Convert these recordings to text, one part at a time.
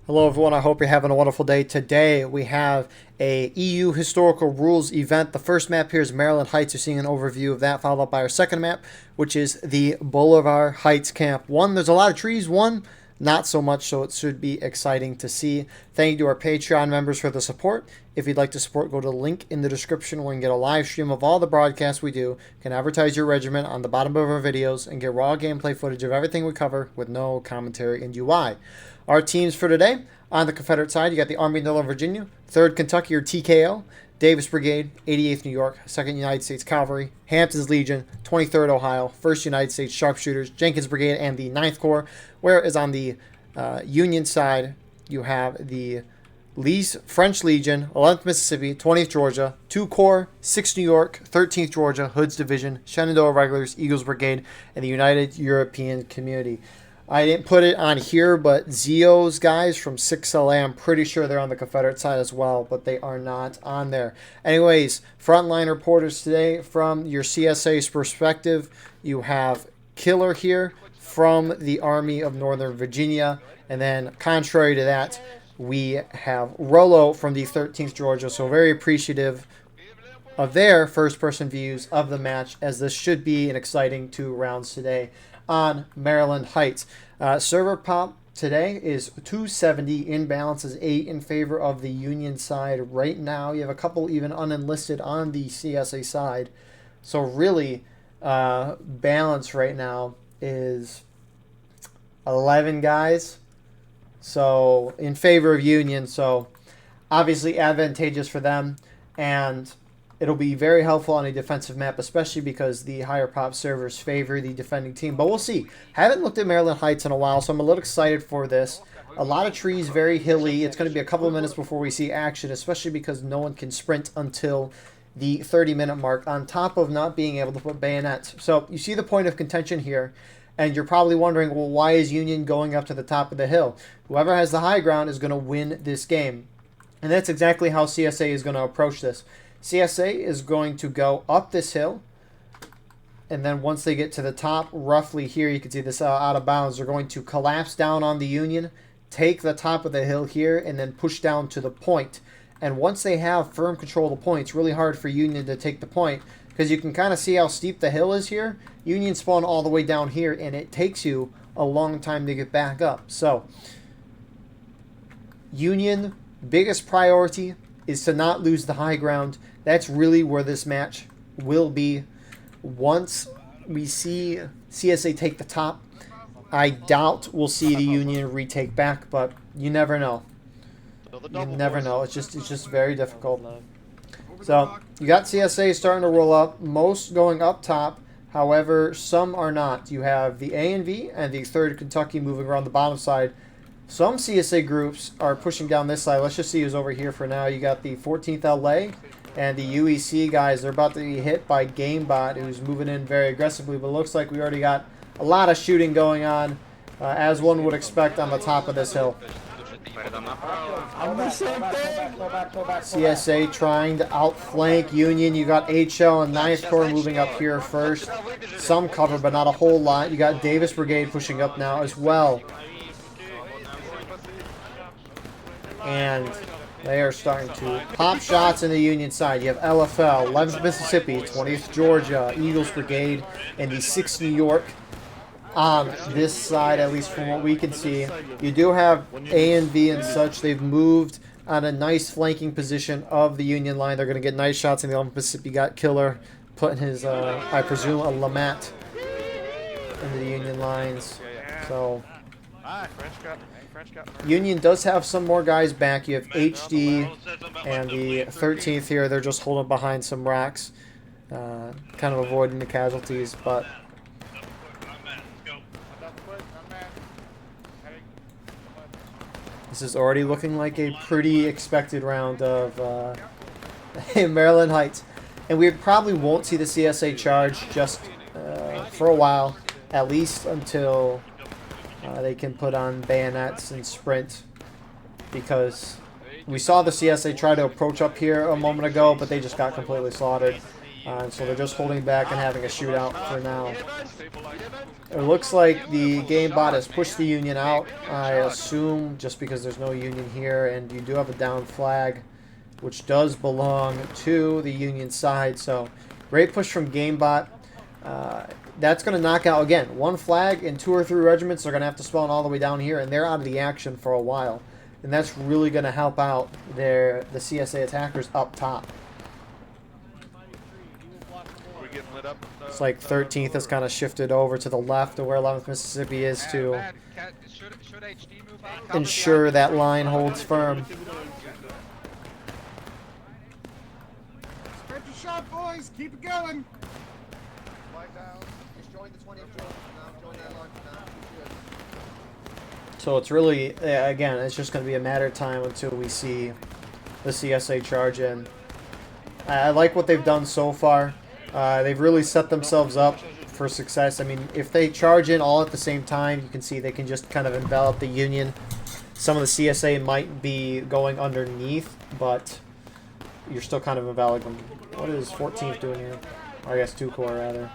Hello everyone, I hope you're having a wonderful day. Today we have a EU historical rules event. The first map here is Maryland Heights. You're seeing an overview of that, followed up by our second map, which is the Boulevard Heights Camp 1. There's a lot of trees, 1 not so much, so it should be exciting to see. Thank you to our Patreon members for the support. If you'd like to support, go to the link in the description where you can get a live stream of all the broadcasts we do. You can advertise your regiment on the bottom of our videos and get raw gameplay footage of everything we cover with no commentary and UI. Our teams for today, on the Confederate side, you got the Army of Northern Virginia, 3rd Kentucky or TKO, Davis Brigade, 88th New York, 2nd United States Cavalry, Hampton's Legion, 23rd Ohio, 1st United States Sharpshooters, Jenkins Brigade, and the 9th Corps. Whereas on the Union side, you have the French Legion, 11th Mississippi, 20th Georgia, 2 Corps, 6th New York, 13th Georgia, Hood's Division, Shenandoah Regulars, Eagles Brigade, and the United European Community. I didn't put it on here, but Zio's guys from 6LA, I'm pretty sure they're on the Confederate side as well, but they are not on there. Anyways, frontline reporters today from your CSA's perspective, you have Killer here from the Army of Northern Virginia, and then contrary to that, we have Rollo from the 13th Georgia, so very appreciative of their first-person views of the match, as this should be an exciting 2 rounds today on Maryland Heights. Server pop today is 270. Inbalance is 8 in favor of the Union side right now. You have a couple even unenlisted on the CSA side. So really, balance right now is 11 guys. So in favor of Union. So obviously advantageous for them. And it'll be very helpful on a defensive map, especially because the higher pop servers favor the defending team. But we'll see. Haven't looked at Maryland Heights in a while, so I'm a little excited for this. A lot of trees, very hilly. It's going to be a couple of minutes before we see action, especially because no one can sprint until the 30-minute mark, on top of not being able to put bayonets. So you see the point of contention here, and you're probably wondering, well, why is Union going up to the top of the hill? Whoever has the high ground is going to win this game. And that's exactly how CSA is going to approach this. CSA is going to go up this hill, and then once they get to the top, roughly here, you can see this out of bounds, they're going to collapse down on the Union, take the top of the hill here, and then push down to the point. And once they have firm control of the point, it's really hard for Union to take the point, because you can kind of see how steep the hill is here. Union spawn all the way down here, and it takes you a long time to get back up. So, Union, biggest priority is to not lose the high ground. That's really where this match will be. Once we see CSA take the top, I doubt we'll see the Union retake back, but you never know. You never know. It's just very difficult. So you got CSA starting to roll up, most going up top. However, some are not. You have the A&V and the 3rd Kentucky moving around the bottom side. Some CSA groups are pushing down this side. Let's just see who's over here for now. You got the 14th LA and the UEC guys. They're about to be hit by GameBot, who's moving in very aggressively. But it looks like we already got a lot of shooting going on, as one would expect on the top of this hill. CSA trying to outflank Union. You got HL and 9th Corps moving up here first. Some cover, but not a whole lot. You got Davis Brigade pushing up now as well. And they are starting to pop shots in the Union side. You have LFL, 11th Mississippi, 20th Georgia, Eagles Brigade, and the 6th New York on this side, at least from what we can see. You do have A and V and such. They've moved on a nice flanking position of the Union line. They're going to get nice shots in the 11th Mississippi. Got Killer putting his, I presume, a Lamat into the Union lines. So Union does have some more guys back. You have HD and the 13th here. They're just holding behind some racks, kind of avoiding the casualties. But this is already looking like a pretty expected round of Maryland Heights. And we probably won't see the CSA charge just for a while, at least until they can put on bayonets and sprint, because we saw the CSA try to approach up here a moment ago, but they just got completely slaughtered. So they're just holding back and having a shootout for now. It looks like the game bot has pushed the Union out, I assume, just because there's no Union here, and you do have a down flag, which does belong to the Union side. So great push from GameBot. That's going to knock out, again, one flag, and 2 or 3 regiments are going to have to spawn all the way down here, and they're out of the action for a while. And that's really going to help out the CSA attackers up top. It's like 13th has kind of shifted over to the left of where 11th Mississippi is to ensure that line holds firm. Spread your shot, boys. Keep it going. So it's really, again, it's just going to be a matter of time until we see the CSA charge in. I like what they've done so far. They've really set themselves up for success. I mean, if they charge in all at the same time, you can see they can just kind of envelop the Union. Some of the CSA might be going underneath, but you're still kind of enveloping them. What is 14th doing here? Or I guess 2 Corps, rather.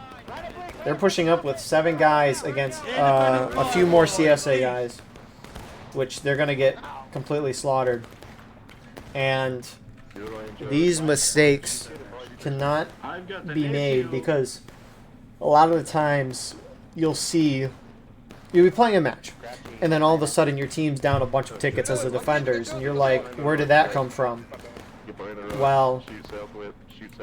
They're pushing up with 7 guys against a few more CSA guys, which they're going to get completely slaughtered. And these mistakes cannot be made, because a lot of the times you'll be playing a match, and then all of a sudden your team's down a bunch of tickets as the defenders, and you're like, where did that come from? Well,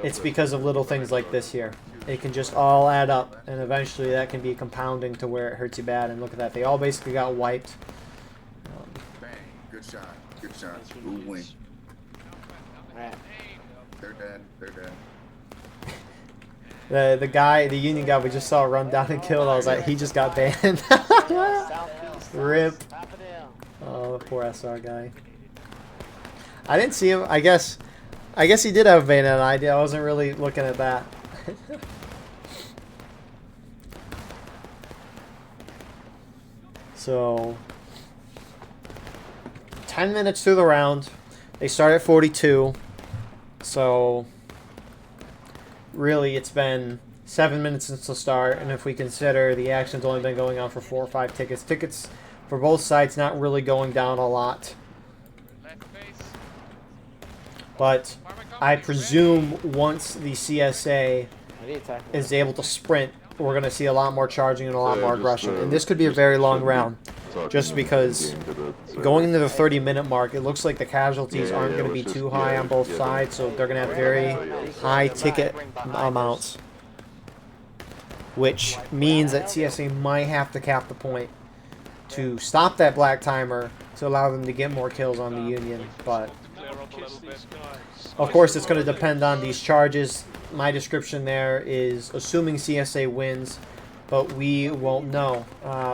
it's because of little things like this here. It can just all add up, and eventually that can be compounding to where it hurts you bad. And look at that, they all basically got wiped. Bang. Good shot. Good shot. Ooh, win. They're dead. They're dead. The Union guy we just saw run down and killed, I was like, he just got banned. Rip. Oh, the poor SR guy. I didn't see him. I guess he did have a bayonet idea. I wasn't really looking at that. So 10 minutes through the round. They start at 42. So really it's been 7 minutes since the start, and if we consider the action's only been going on for 4 or 5 tickets. Tickets for both sides not really going down a lot. But I presume once the CSA is able to sprint, we're going to see a lot more charging and a lot more aggression. And this could be a very long round, just because going into the 30-minute mark, it looks like the casualties aren't going to be too high on both sides, so they're going to have very high ticket amounts, which means that CSA might have to cap the point to stop that black timer to allow them to get more kills on the Union. But of course, it's going to depend on these charges. My description there is assuming CSA wins, but we won't know.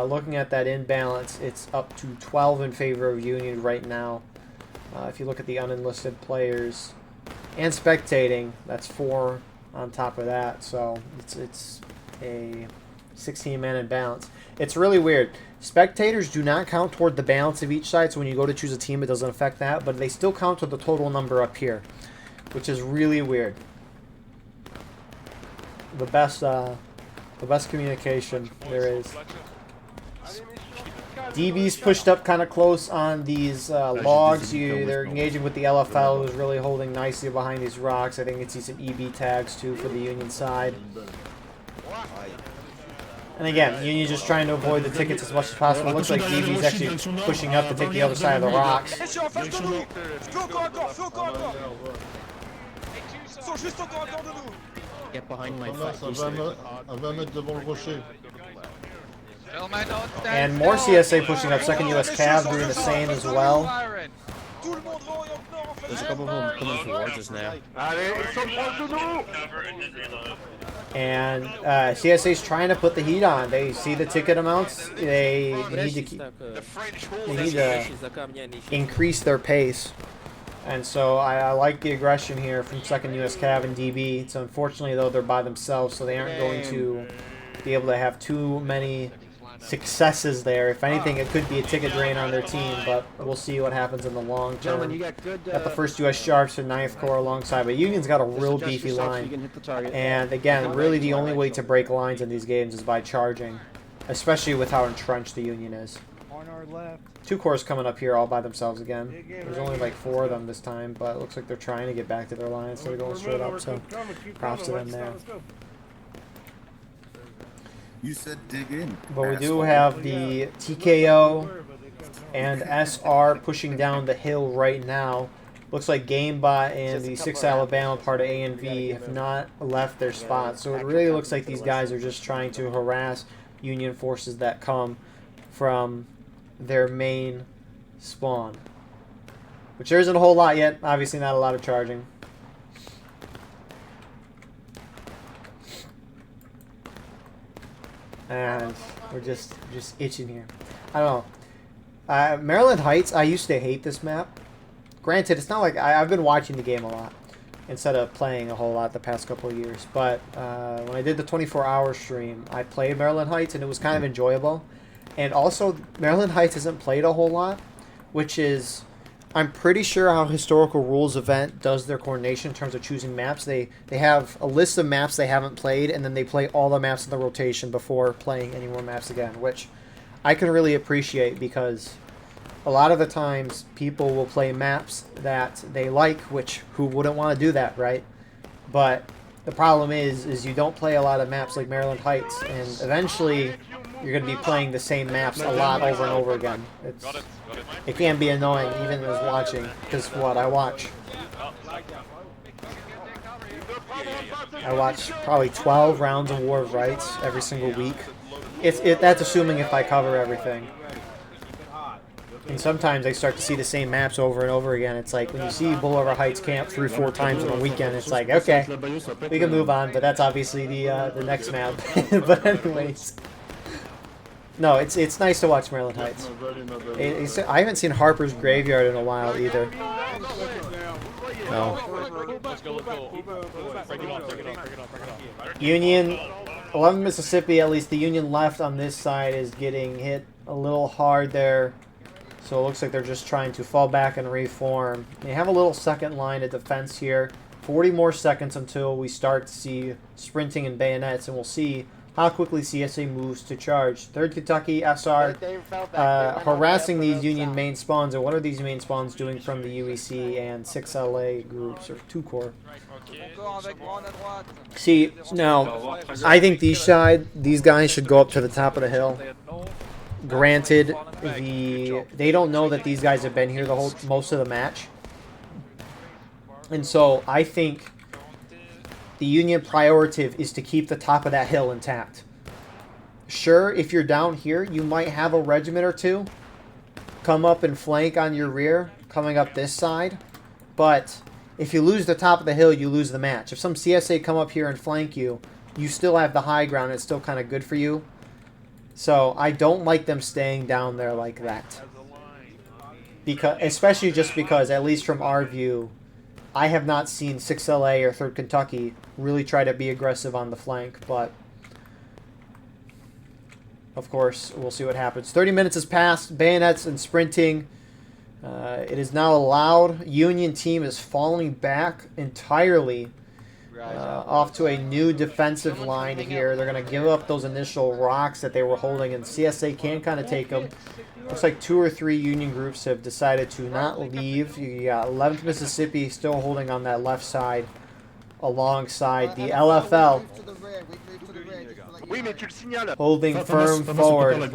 Looking at that imbalance, it's up to 12 in favor of Union right now. If you look at the unenlisted players and spectating, that's 4 on top of that. So it's a 16-man imbalance. It's really weird. Spectators do not count toward the balance of each side, so when you go to choose a team, it doesn't affect that, but they still count to the total number up here, which is really weird. The best communication there is. DB's pushed up kind of close on these logs. They're engaging with the LFL, who's really holding nicely behind these rocks. I think it's some EB tags too for the Union side. And again, Union just trying to avoid the tickets as much as possible. It looks like DB's actually pushing up to take the other side of the rocks. Get behind my And more CSA pushing up. 2nd US Cav doing the same as well. There's a couple of them coming towards us now. And CSA's trying to put the heat on. They see the ticket amounts. They need to increase their pace. And so I like the aggression here from 2nd US Cav and DB. So unfortunately, though, they're by themselves, so they aren't going to be able to have too many successes there. If anything, it could be a ticket drain on their team, but we'll see what happens in the long Gentlemen, term. you got good. Got the first U.S. Sharps and 9th Corps alongside, but Union's got a real adjust beefy yourself so you line. can hit the target. And again, really the only way to break lines in these games is by charging, especially with how entrenched the Union is. On our left. 2 corps coming up here all by themselves again. There's only like 4 of them this time, but it looks like they're trying to get back to their line instead of going straight up, so props to them there. You said dig in. But we do asshole. have the TKO and SR pushing down the hill right now. Looks like GameBot and the 6th Alabama part of A and V have not left their spot, so it really looks like these guys are just trying to harass Union forces that come from their main spawn. Which there isn't a whole lot yet. Obviously not a lot of charging. And we're just itching here. I don't know. Maryland Heights, I used to hate this map. Granted, it's not like I've been watching the game a lot instead of playing a whole lot the past couple of years. But when I did the 24-hour stream, I played Maryland Heights, and it was kind of enjoyable. And also, Maryland Heights isn't played a whole lot, which is, I'm pretty sure how Historical Rules Event does their coordination in terms of choosing maps. They have a list of maps they haven't played, and then they play all the maps in the rotation before playing any more maps again, which I can really appreciate because a lot of the times people will play maps that they like, which who wouldn't want to do that, right? But the problem is you don't play a lot of maps like Maryland Heights, and eventually you're going to be playing the same maps a lot over and over again. It can be annoying even as watching, because what I watch probably 12 rounds of War of Rights every single week. That's assuming if I cover everything. And sometimes I start to see the same maps over and over again. It's like when you see Boulevard Heights camp 3-4 times in a weekend, it's like, okay, we can move on, but that's obviously the next map. But anyways. No, it's nice to watch Maryland Heights. I haven't seen Harper's Graveyard in a while either. No. Union, 11 Mississippi, at least the Union left on this side is getting hit a little hard there. So it looks like they're just trying to fall back and reform. They have a little second line of defense here. 40 more seconds until we start to see sprinting and bayonets, and we'll see how quickly CSA moves to charge. 3rd Kentucky, SR, harassing these Union main spawns. And what are these main spawns doing from the UEC and 6LA groups, or 2 Corps? See, now, I think these guys should go up to the top of the hill. Granted, they don't know that these guys have been here most of the match. And so I think the Union priority is to keep the top of that hill intact. Sure, if you're down here, you might have a regiment or 2 come up and flank on your rear, coming up this side. But if you lose the top of the hill, you lose the match. If some CSA come up here and flank you, you still have the high ground. It's still kind of good for you. So I don't like them staying down there like that. Especially just because, at least from our view, I have not seen 6LA or 3rd Kentucky really try to be aggressive on the flank, but of course, we'll see what happens. 30 minutes has passed, bayonets and sprinting. It is now allowed. Union team is falling back entirely off to a new defensive line here. They're going to give up those initial rocks that they were holding, and CSA can kind of take them. Looks like 2 or 3 Union groups have decided to not leave. You got 11th Mississippi still holding on that left side alongside the LFL. Holding firm forward. And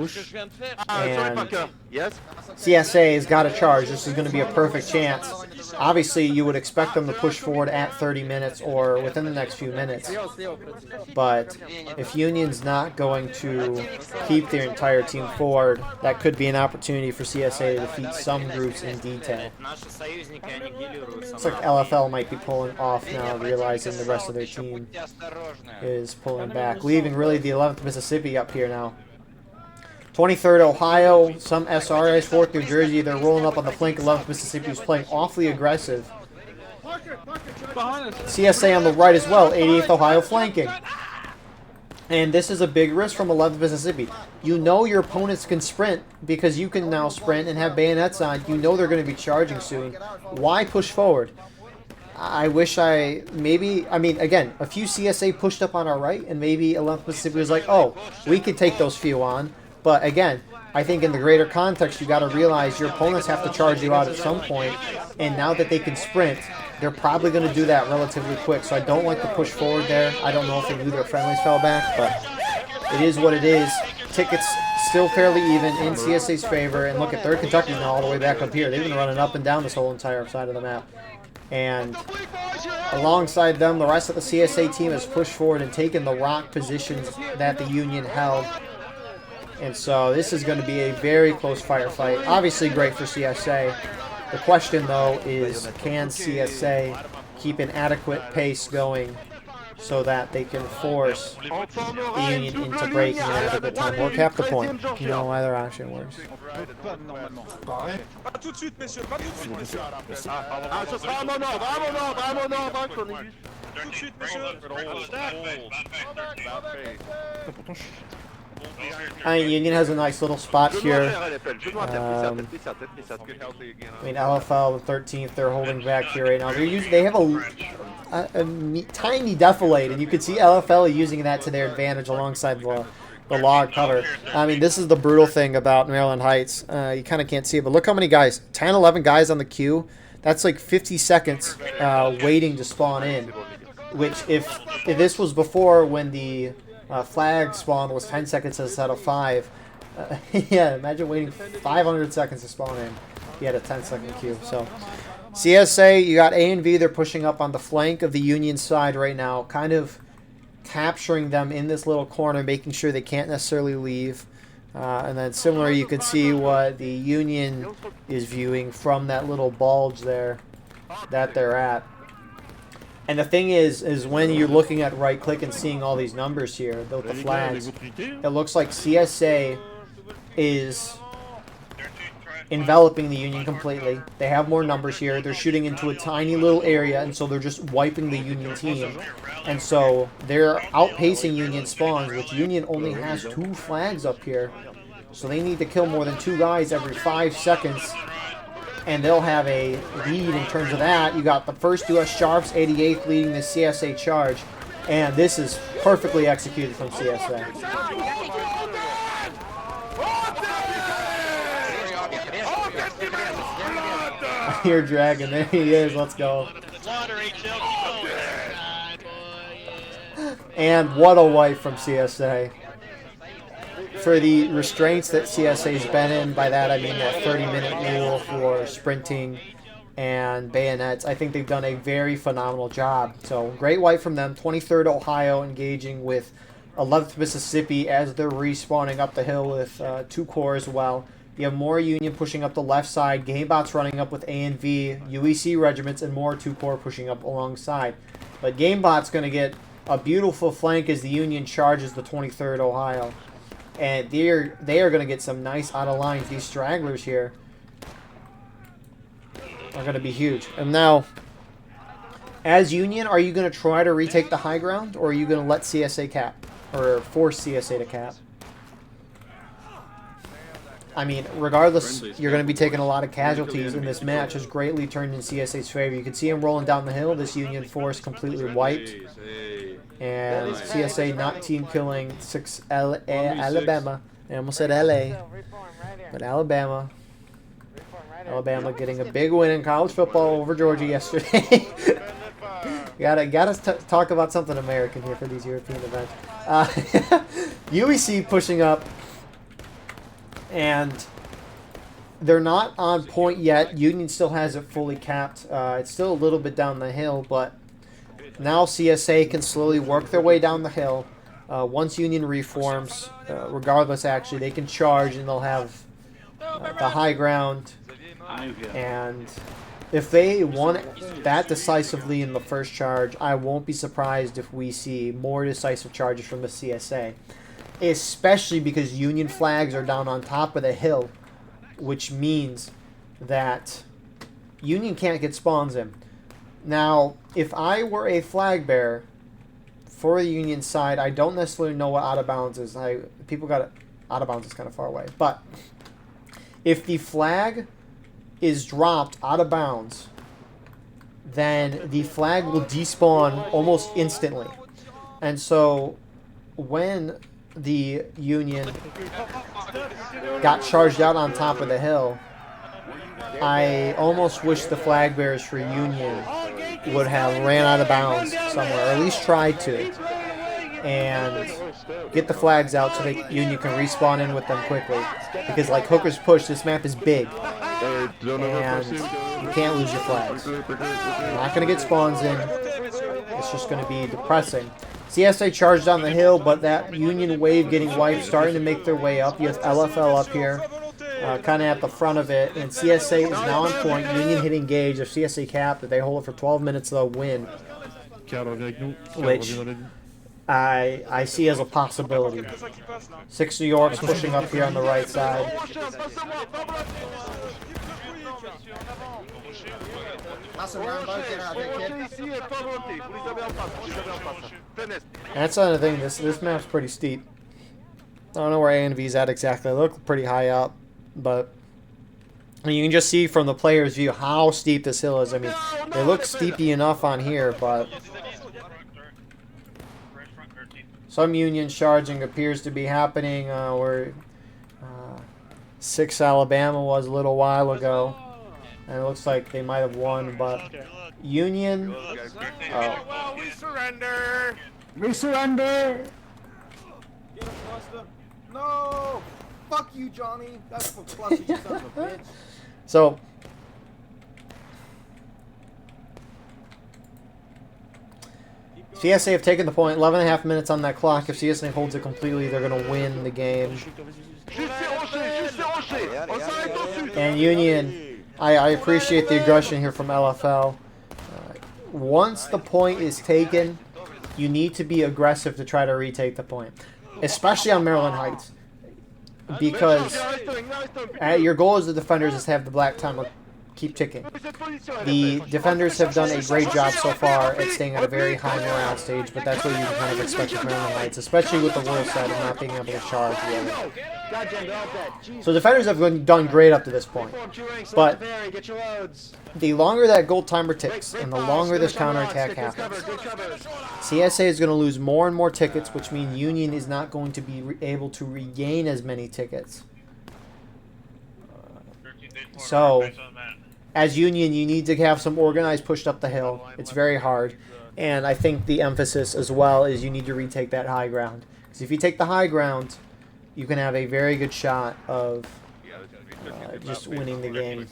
CSA has got to charge. This is going to be a perfect chance. Obviously, you would expect them to push forward at 30 minutes or within the next few minutes. But if Union's not going to keep their entire team forward, that could be an opportunity for CSA to defeat some groups in detail. Looks like LFL might be pulling off now, realizing the rest of their team is pulling back, leaving really the 11th Mississippi up here now. 23rd Ohio, some SRS, 4th New Jersey, they're rolling up on the flank. 11th Mississippi is playing awfully aggressive. CSA on the right as well, 88th Ohio flanking. And this is a big risk from 11th Mississippi. You know your opponents can sprint because you can now sprint and have bayonets on. You know they're going to be charging soon. Why push forward? I wish I mean, again, a few CSA pushed up on our right, and maybe 11th Mississippi was like, oh, we could take those few on. But again, I think in the greater context, you got to realize your opponents have to charge you out at some point, and now that they can sprint, they're probably going to do that relatively quick. So I don't like to push forward there. I don't know if they knew their friendlies fell back, but it is what it is. Tickets still fairly even in CSA's favor, and look at 3rd Kentucky's now all the way back up here. They've been running up and down this whole entire side of the map. And alongside them, the rest of the CSA team has pushed forward and taken the rock positions that the Union held. And so this is going to be a very close firefight. Obviously great for CSA. The question, though, is can CSA keep an adequate pace going so that they can force the Union into breaking an adequate time or cap the point? You know, either option works. Union has a nice little spot here. I mean, LFL, the 13th, they're holding back here right now. They have a tiny defilade, and you can see LFL using that to their advantage alongside the log cover. I mean, this is the brutal thing about Maryland Heights. You kind of can't see it, but look how many guys. 10, 11 guys on the queue. That's like 50 seconds waiting to spawn in, which if this was before when the flag spawn was 10 seconds instead of 5. Yeah, imagine waiting 500 seconds to spawn in. You had a 10-second queue. So, CSA, you got A and V. They're pushing up on the flank of the Union side right now, kind of capturing them in this little corner, making sure they can't necessarily leave. And then similar, you can see what the Union is viewing from that little bulge there that they're at. And the thing is when you're looking at right-click and seeing all these numbers here, the flags, it looks like CSA is enveloping the Union completely. They have more numbers here. They're shooting into a tiny little area, and so they're just wiping the Union team. And so they're outpacing Union spawns, which Union only has 2 flags up here. So they need to kill more than 2 guys every 5 seconds. And they'll have a lead in terms of that. You got the 1st U.S. Sharps, 88th, leading the CSA charge. And this is perfectly executed from CSA. I hear Dragon. There he is. Let's go. And what a wipe from CSA. For the restraints that CSA's been in, by that I mean that 30-minute rule for sprinting and bayonets, I think they've done a very phenomenal job. So great wipe from them. 23rd Ohio engaging with 11th Mississippi as they're respawning up the hill with 2 core as well. You have more Union pushing up the left side, Gamebots running up with A and V, UEC regiments, and more 2 core pushing up alongside. But Gamebot's going to get a beautiful flank as the Union charges the 23rd Ohio. And they are going to get some nice out of lines. These stragglers here are going to be huge. And now, as Union, are you going to try to retake the high ground, or are you going to let CSA cap, or force CSA to cap? I mean, regardless, you're going to be taking a lot of casualties, and this match has greatly turned in CSA's favor. You can see him rolling down the hill. This Union force completely wiped. And CSA not team killing 6 Alabama. I almost said LA. But Alabama. Alabama getting a big win in college football over Georgia yesterday. gotta talk about something American here for these European events. UEC pushing up. And they're not on point yet. Union still has it fully capped. It's still a little bit down the hill, but now CSA can slowly work their way down the hill. Once Union reforms, regardless, actually, they can charge and they'll have the high ground. And if they won that decisively in the first charge, I won't be surprised if we see more decisive charges from the CSA. Especially because Union flags are down on top of the hill, which means that Union can't get spawns in. Now, if I were a flag bearer for the Union side, I don't necessarily know what out of bounds is. People got it. Out of bounds is kind of far away. But if the flag is dropped out of bounds, then the flag will despawn almost instantly. And so when the Union got charged out on top of the hill, I almost wish the flag bearers for Union would have ran out of bounds somewhere, or at least tried to, and get the flags out so that Union can respawn in with them quickly. Because like Hooker's Push, this map is big, and you can't lose your flags. You're not going to get spawns in. It's just going to be depressing. CSA charged down the hill, but that Union wave getting wiped, starting to make their way up. You have LFL up here, kind of at the front of it, and CSA is now on point. Union hitting gauge. If CSA cap, if they hold it for 12 minutes, they'll win, which I see as a possibility. 6 New York's pushing up here on the right side. And that's another thing, this map's pretty steep. I don't know where A and V's at exactly. They look pretty high up, but you can just see from the player's view how steep this hill is. I mean, they look steepy enough on here, but some Union charging appears to be happening where 6 Alabama was a little while ago. And it looks like they might have won, but Union... Well, we surrender! We surrender! No! Fuck you, Johnny! That's for plus you son of a bitch. So... CSA have taken the point. 11.5 minutes on that clock. If CSA holds it completely, they're going to win the game. And Union... I appreciate the aggression here from LFL. Once the point is taken, you need to be aggressive to try to retake the point. Especially on Maryland Heights. Because your goal as the defenders is to have the black time keep ticking. The defenders have done a great job so far at staying at a very high morale stage, but that's what you can kind of expect with Maryland Heights, especially with the world side of not being able to charge really. So defenders have done great up to this point, but the longer that gold timer ticks and the longer this counterattack happens, CSA is going to lose more and more tickets, which means Union is not going to be able to regain as many tickets. So, as Union, you need to have some organized push up the hill. It's very hard. And I think the emphasis as well is you need to retake that high ground. Because if you take the high ground, you can have a very good shot of just winning the game.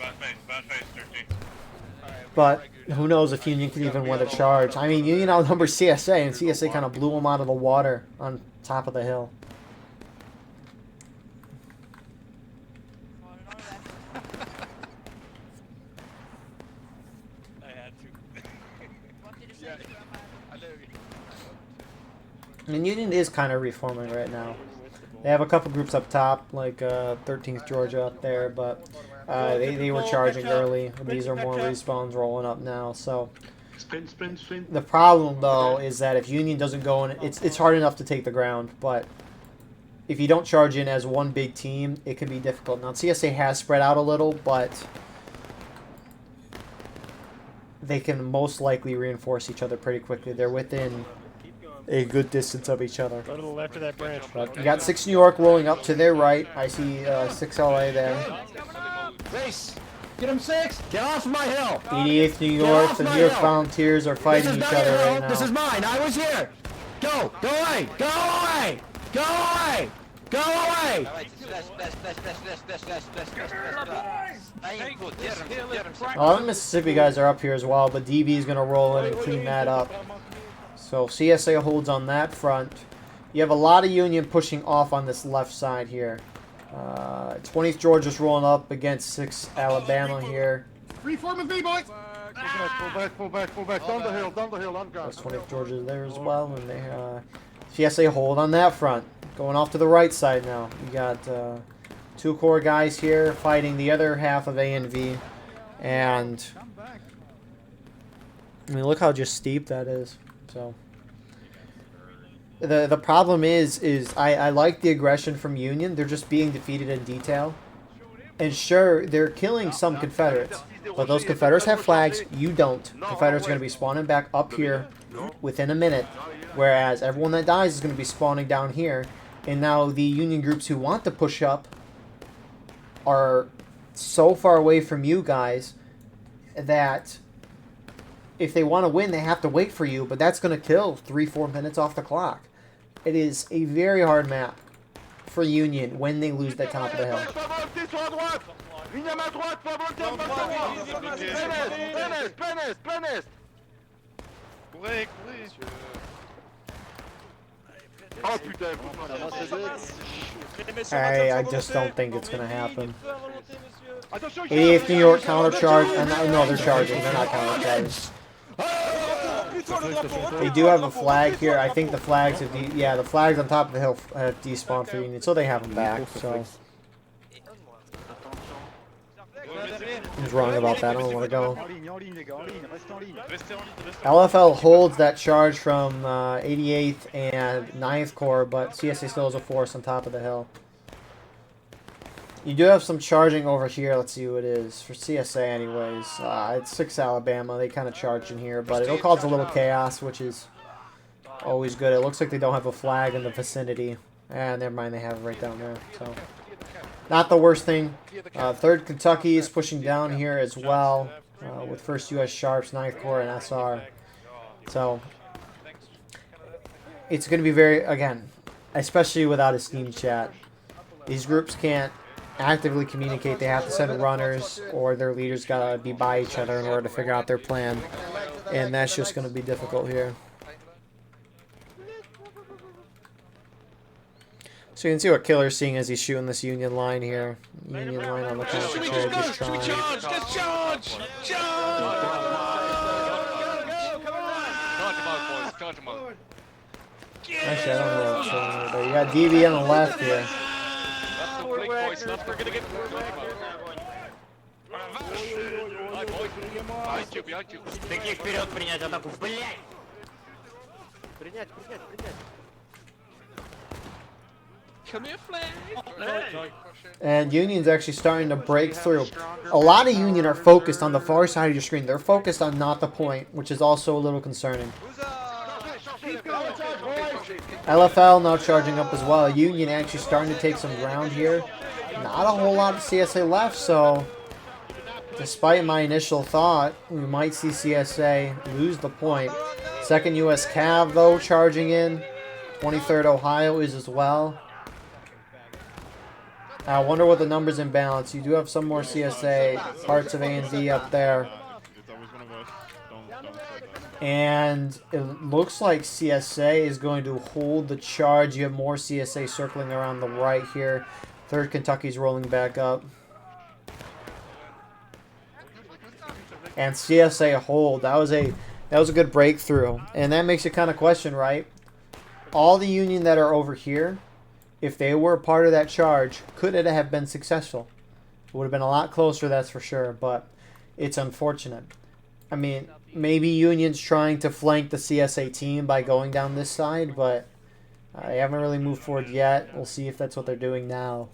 But who knows if Union can even win a charge. I mean, Union outnumbers CSA, and CSA kind of blew them out of the water on top of the hill. And Union is kind of reforming right now. They have a couple groups up top, like 13th Georgia up there, but they were charging early. These are more respawns rolling up now. So the problem, though, is that if Union doesn't go in, it's hard enough to take the ground, but if you don't charge in as one big team, it can be difficult. Now, CSA has spread out a little, but they can most likely reinforce each other pretty quickly. They're within a good distance of each other. Go to the left of that branch. But you got 6 New York rolling up to their right. I see 6 LA there. Race! Get him 6! Get off my hill! 88th New York. The New York Volunteers are fighting each other right now. This is mine! I was here! Go! Go away! Go away! Go away! Go away! A lot of Mississippi guys are up here as well, but DB is going to roll in and clean that up. So CSA holds on that front. You have a lot of Union pushing off on this left side here. 20th Georgia's rolling up against 6 Alabama here. Reform and V, boys! Pull back. Down the hill, on guard. 20th Georgia's there as well, and they CSA hold on that front. Going off to the right side now. You got 2 core guys here fighting the other half of A and V, and I mean, look how just steep that is. So The problem is I like the aggression from Union. They're just being defeated in detail. And sure, they're killing some Confederates, but those Confederates have flags. You don't. Confederates are going to be spawning back up here within a minute, whereas everyone that dies is going to be spawning down here. And now the Union groups who want to push up are so far away from you guys that if they want to win, they have to wait for you, but that's going to kill 3-4 minutes off the clock. It is a very hard map for Union when they lose that top of the hill. I just don't think it's going to happen. 88th New York counter-charge. No, they're charging. They're not counter-charging. They do have a flag here. I think the flags have the flags on top of the hill have despawned for Union, so they have them back. So I was wrong about that. I don't want to go. LFL holds that charge from 88th and 9th Corps, but CSA still has a force on top of the hill. You do have some charging over here. Let's see who it is. For CSA anyways. It's 6 Alabama. They kind of charge in here, but it'll cause a little chaos, which is always good. It looks like they don't have a flag in the vicinity. Never mind, they have it right down there. So not the worst thing. 3rd Kentucky is pushing down here as well, with 1st U.S. Sharps, 9th Corps, and SR. So it's going to be very, again, especially without a Steam chat, these groups can't actively communicate. They have to send runners, or their leaders got to be by each other in order to figure out their plan. And that's just going to be difficult here. So you can see what Killer's seeing as he's shooting this Union line here. Union line on the counter charge, just trying. Charge! Actually, I don't know what's showing here, but you got DB on the left here. Таких вперед принять атаку, блядь! Принять. And Union's actually starting to break through. A lot of Union are focused on the far side of your screen. They're focused on not the point, which is also a little concerning. LFL now charging up as well. Union actually starting to take some ground here. Not a whole lot of CSA left, so despite my initial thought, we might see CSA lose the point. 2nd U.S. Cav, though, charging in. 23rd Ohio is as well. I wonder what the numbers in balance. You do have some more CSA, parts of A&D up there. And it looks like CSA is going to hold the charge. You have more CSA circling around the right here. 3rd Kentucky's rolling back up. And CSA hold. That was a good breakthrough. And that makes you kind of question, right? All the Union that are over here, if they were part of that charge, could it have been successful? It would have been a lot closer, that's for sure, but it's unfortunate. I mean, maybe Union's trying to flank the CSA team by going down this side, but they haven't really moved forward yet. We'll see if that's what they're doing now.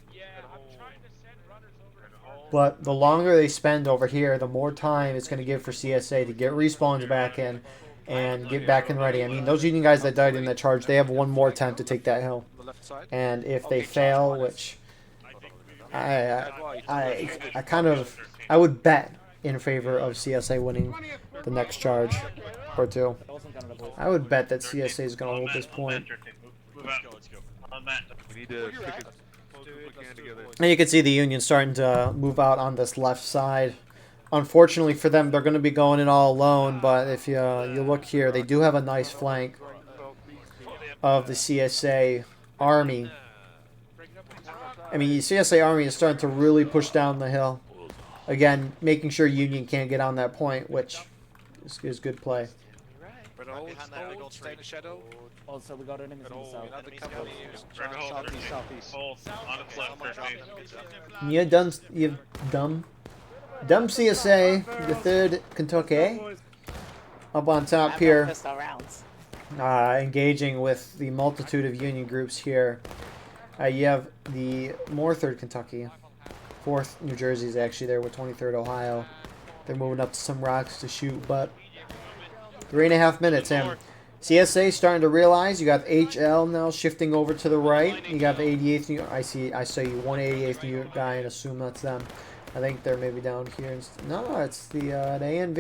But the longer they spend over here, the more time it's going to give for CSA to get respawns back in and get back and ready. I mean, those Union guys that died in that charge, they have one more attempt to take that hill. And if they fail, which I would bet in favor of CSA winning the next charge or two. I would bet that CSA is going to hold this point. And you can see the Union starting to move out on this left side. Unfortunately for them, they're going to be going in all alone, but if you look here, they do have a nice flank of the CSA Army. I mean, the CSA Army is starting to really push down the hill. Again, making sure Union can't get on that point, which is good play. Also, we got enemies in the south. Yeah, dumb CSA, the 3rd Kentucky, up on top here. engaging with the multitude of Union groups here. You have the more 3rd Kentucky. 4th New Jersey is actually there with 23rd Ohio. They're moving up to some rocks to shoot, but 3.5 minutes in. CSA starting to realize you got HL now shifting over to the right. You got the 88th New York. I saw you 188th New York guy and assume that's them. I think they're maybe down here. No, it's the ANV.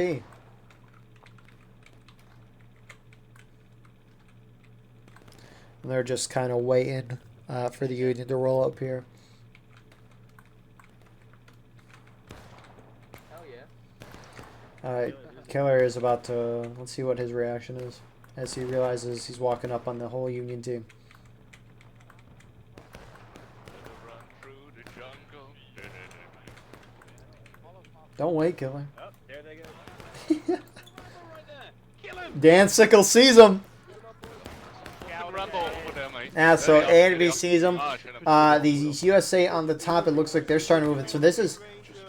And they're just kind of waiting for the Union to roll up here. Killer is about to, let's see what his reaction is as he realizes he's walking up on the whole Union team. Don't wait, Killer. Oh, there they go. Dan Sickle sees him. Yeah, So A&B sees him. The USA on the top, it looks like they're starting to move it. So this is,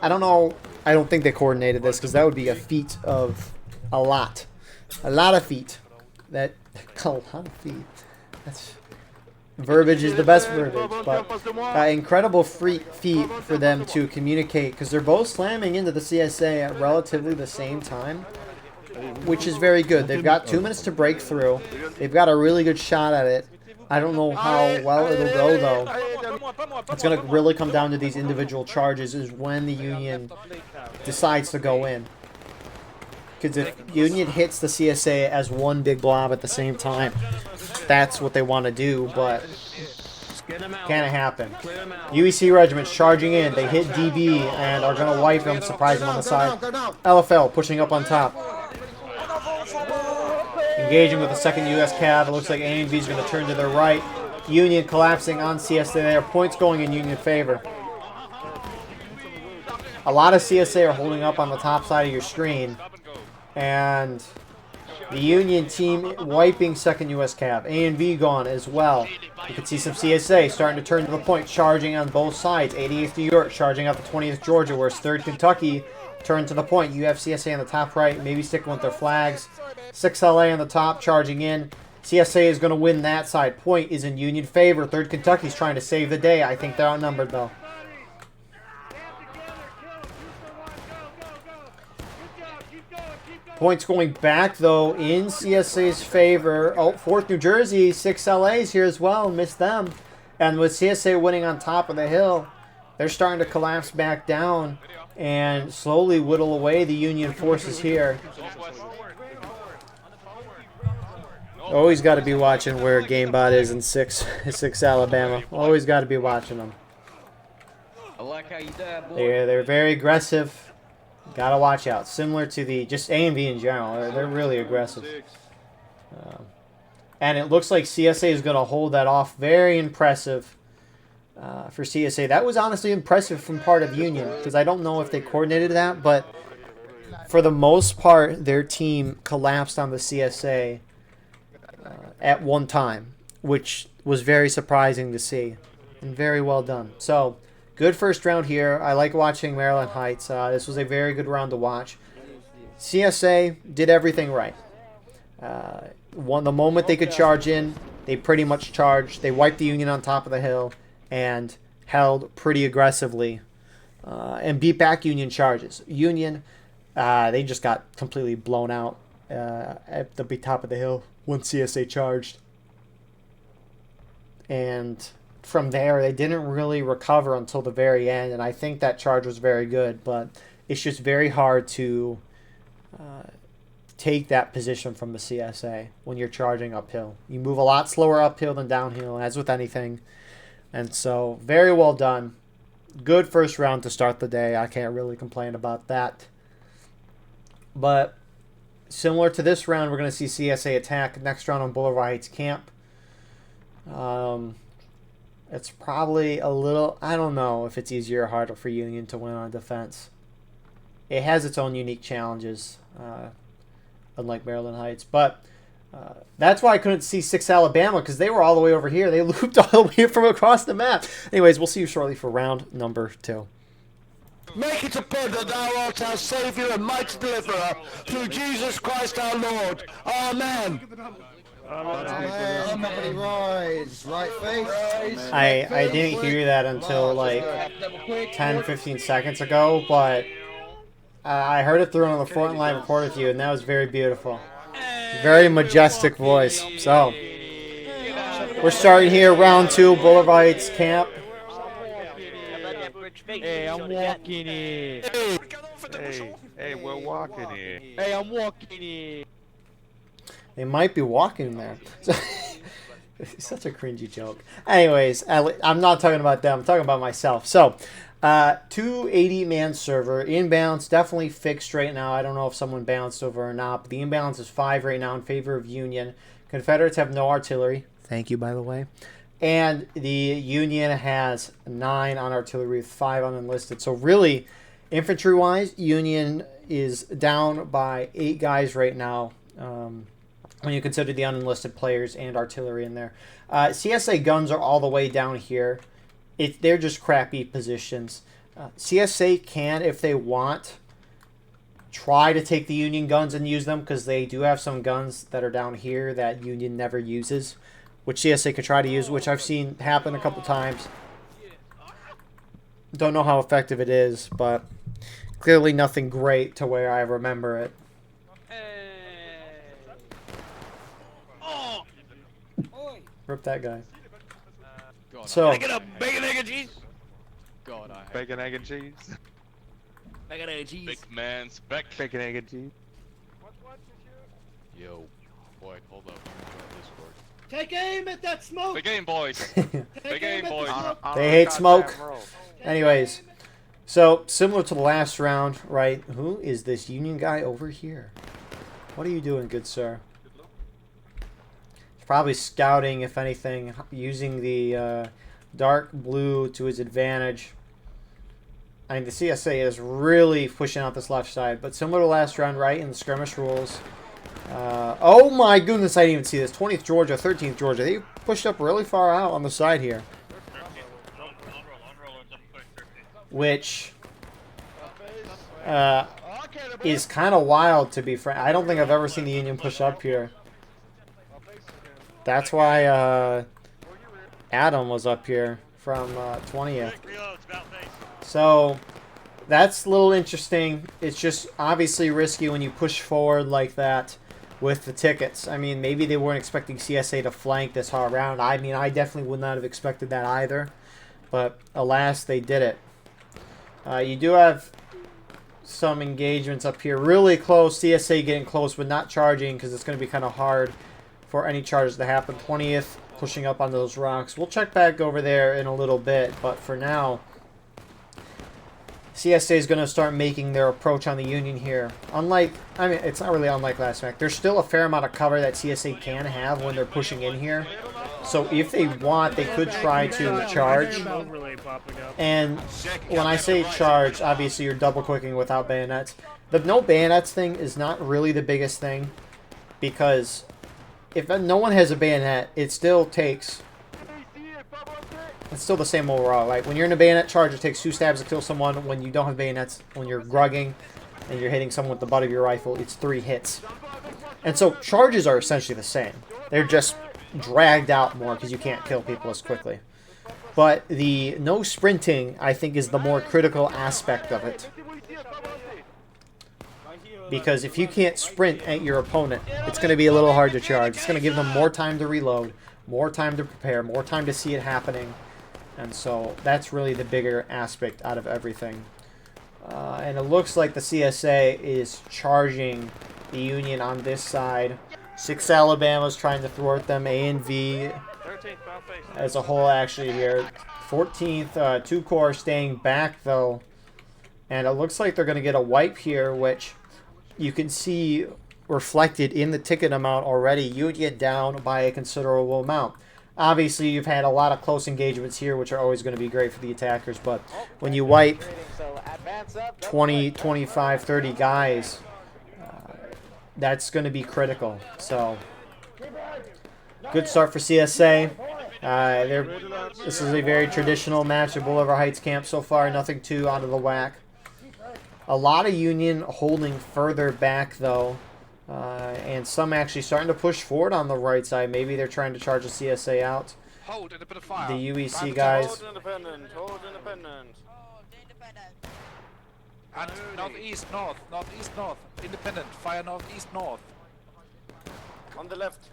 I don't know, I don't think they coordinated this because that would be a feat of a lot of feet. A lot of feet. That's, verbiage is the best verbiage, but incredible feat for them to communicate because they're both slamming into the CSA at relatively the same time, which is very good. They've got 2 minutes to break through. They've got a really good shot at it. I don't know how well it'll go, though. It's going to really come down to these individual charges is when the Union decides to go in. Because if Union hits the CSA as one big blob at the same time, that's what they want to do, but can't happen. UEC Regiment charging in. They hit DB and are going to wipe them, surprise them on the side. LFL pushing up on top. Engaging with the 2nd U.S. Cav. It looks like A&V is going to turn to their right. Union collapsing on CSA there. Points going in Union favor. A lot of CSA are holding up on the top side of your screen. And the Union team wiping 2nd U.S. Cav. A&V gone as well. You can see some CSA starting to turn to the point, charging on both sides. 88th New York charging out the 20th Georgia, whereas 3rd Kentucky turn to the point. You have CSA on the top right, maybe sticking with their flags. 6LA on the top, charging in. CSA is going to win that side. Point is in Union favor. 3rd Kentucky's trying to save the day. I think they're outnumbered, though. Points going back, though, in CSA's favor. Oh, 4th New Jersey, 6LA's here as well. Missed them. And with CSA winning on top of the hill, they're starting to collapse back down and slowly whittle away the Union forces here. Always got to be watching where GameBot is in 6 Alabama. Always got to be watching them. I like how you died, boy. They're very aggressive. Got to watch out. Similar to the just A&V in general. They're really aggressive. And it looks like CSA is going to hold that off. Very impressive for CSA. That was honestly impressive from part of Union because I don't know if they coordinated that, but for the most part, their team collapsed on the CSA at one time, which was very surprising to see and very well done. So, good first round here. I like watching Maryland Heights. This was a very good round to watch. CSA did everything right. The moment they could charge in, they pretty much charged. They wiped the Union on top of the hill and held pretty aggressively and beat back Union charges. Union, they just got completely blown out at the top of the hill when CSA charged. And from there, they didn't really recover until the very end, and I think that charge was very good, but it's just very hard to take that position from the CSA when you're charging uphill. You move a lot slower uphill than downhill, as with anything. And so, very well done. Good first round to start the day. I can't really complain about that. But similar to this round, we're going to see CSA attack next round on Boulevard Heights Camp. It's probably a little, I don't know if it's easier or harder for Union to win on defense. It has its own unique challenges, unlike Maryland Heights. But that's why I couldn't see 6 Alabama, because they were all the way over here. They looped all the way from across the map. Anyways, we'll see you shortly for round number 2. Make it a bed that thou art our Saviour and mighty deliverer, through Jesus Christ our Lord. Amen. Nobody rise. Right face. I didn't hear that until like 10-15 seconds ago, but I heard it through on the front line report with you, and that was very beautiful. Very majestic voice. So, we're starting here, round 2, Boulevard Heights Camp. Hey, I'm walking in. Hey, we're walking here. Hey, I'm walking in. They might be walking there. Such a cringy joke. Anyways, I'm not talking about them. I'm talking about myself. So, 280-man server. Inbounds definitely fixed right now. I don't know if someone bounced over or not, but the inbounds is 5 right now in favor of Union. Confederates have no artillery. Thank you, by the way. And the Union has 9 on artillery with 5 on enlisted. So really, infantry-wise, Union is down by 8 guys right now. When you consider the unenlisted players and artillery in there. CSA guns are all the way down here. They're just crappy positions. CSA can, if they want, try to take the Union guns and use them, because they do have some guns that are down here that Union never uses, which CSA could try to use, which I've seen happen a couple times. Don't know how effective it is, but clearly nothing great to where I remember it. Rip that guy. So, Can I get a bacon, egg, and cheese? God, I bacon, egg, and cheese. Bacon, egg, and cheese. Big man's back. Bacon, egg, and cheese. Yo, boy, hold up. Discord. Take aim at that smoke. Big aim, boys. Big aim, boys. They hate smoke. Anyways, so similar to the last round, right? Who is this Union guy over here? What are you doing, good sir? Probably scouting, if anything, using the dark blue to his advantage. I mean, the CSA is really pushing out this left side, but similar to last round, right, in the skirmish rules. Oh my goodness, I didn't even see this. 20th Georgia, 13th Georgia. They pushed up really far out on the side here. Which is kind of wild, to be frank. I don't think I've ever seen the Union push up here. That's why Adam was up here from 20th. So that's a little interesting. It's just obviously risky when you push forward like that with the tickets. I mean, maybe they weren't expecting CSA to flank this hard round. I mean, I definitely would not have expected that either. But alas, they did it. You do have some engagements up here. Really close. CSA getting close, but not charging, because it's going to be kind of hard for any charges to happen. 20th pushing up on those rocks. We'll check back over there in a little bit, but for now, CSA is going to start making their approach on the Union here. Unlike, I mean, it's not really unlike last match. There's still a fair amount of cover that CSA can have when they're pushing in here. So if they want, they could try to charge. And when I say charge, obviously you're double clicking without bayonets. The no bayonets thing is not really the biggest thing, because if no one has a bayonet, it still takes... It's still the same overall, right? When you're in a bayonet charge, it takes 2 stabs to kill someone. When you don't have bayonets, when you're grugging and you're hitting someone with the butt of your rifle, it's 3 hits. And so charges are essentially the same. They're just dragged out more because you can't kill people as quickly. But the no sprinting, I think, is the more critical aspect of it. Because if you can't sprint at your opponent, it's going to be a little hard to charge. It's going to give them more time to reload, more time to prepare, more time to see it happening. And so that's really the bigger aspect out of everything. And it looks like the CSA is charging the Union on this side. 6 Alabama's trying to thwart them. A and V as a whole actually here. 14th, 2 Corps staying back though. And it looks like they're going to get a wipe here, which you can see reflected in the ticket amount already. Union down by a considerable amount. Obviously, you've had a lot of close engagements here, which are always going to be great for the attackers. But when you wipe 20, 25, 30 guys, that's going to be critical. So, good start for CSA. This is a very traditional match at Boulevard Heights Camp so far. Nothing too out of the whack. A lot of Union holding further back, though. And some actually starting to push forward on the right side. Maybe they're trying to charge the CSA out. Hold in a bit of fire. The UEC guys. Hold independent. Hold independent. And northeast, north, northeast, north. Independent. Fire northeast, north. On the left.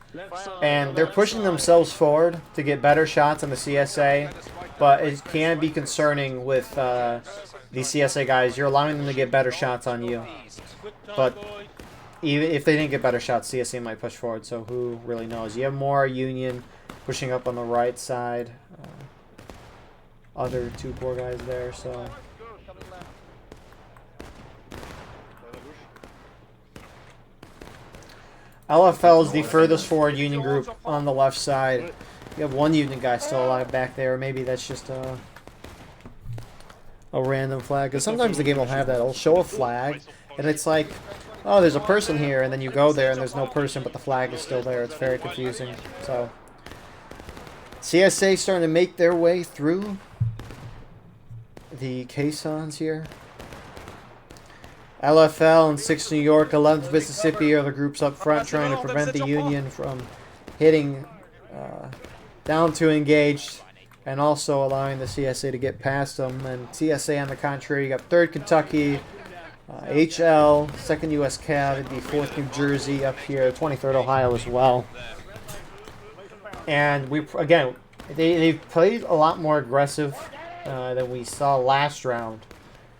And they're pushing themselves forward to get better shots on the CSA. But it can be concerning with the CSA guys. You're allowing them to get better shots on you. But even if they didn't get better shots, CSA might push forward. So who really knows? You have more Union pushing up on the right side. Other two poor guys there. So LFL is the furthest forward Union group on the left side. You have one Union guy still alive back there. Maybe that's just a random flag. Because sometimes the game will have that. It'll show a flag, and it's like, oh, there's a person here, and then you go there, and there's no person, but the flag is still there. It's very confusing. So CSA starting to make their way through the caissons here. LFL and 6th New York, 11th Mississippi are the groups up front trying to prevent the Union from hitting down to engaged and also allowing the CSA to get past them. And CSA on the contrary, you got 3rd Kentucky, HL, 2nd U.S. Cav, the 4th New Jersey up here, 23rd Ohio as well. And they've played a lot more aggressive than we saw last round